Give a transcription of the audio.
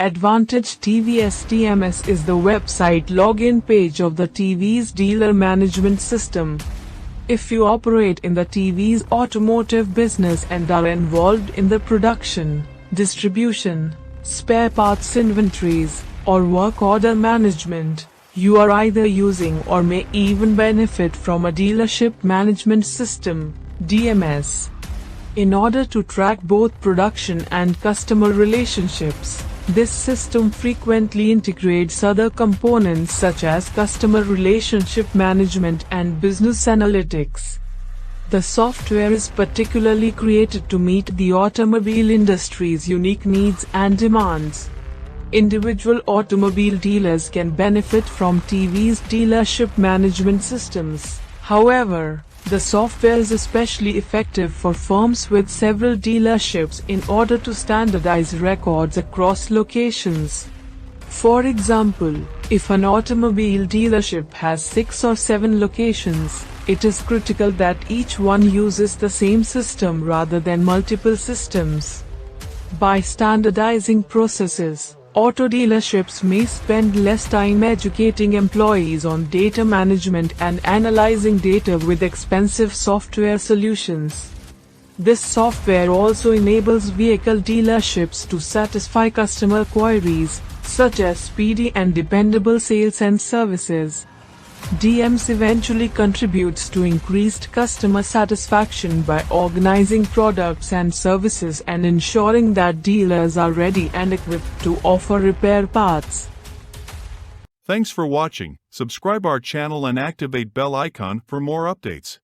Advantage TVSDMS is the website login page of the TVS dealer management system. If you operate in the TVS automotive business and are involved in the production, distribution, spare parts inventories, or work order management, you are either using or may even benefit from a dealership management system, DMS. In order to track both production and customer relationships, this system frequently integrates other components such as customer relationship management and business analytics. The software is particularly created to meet the automobile industry's unique needs and demands. Individual automobile dealers can benefit from TVS dealership management systems. However, the software is especially effective for firms with several dealerships in order to standardize records across locations. For example, if an automobile dealership has 6 or 7 locations, it is critical that each one uses the same system rather than multiple systems. By standardizing processes, auto dealerships may spend less time educating employees on data management and analyzing data with expensive software solutions. This software also enables vehicle dealerships to satisfy customer queries, such as speedy and dependable sales and services. DMS eventually contributes to increased customer satisfaction by organizing products and services and ensuring that dealers are ready and equipped to offer repair parts. Thanks for watching. Subscribe our channel and activate bell icon for more updates.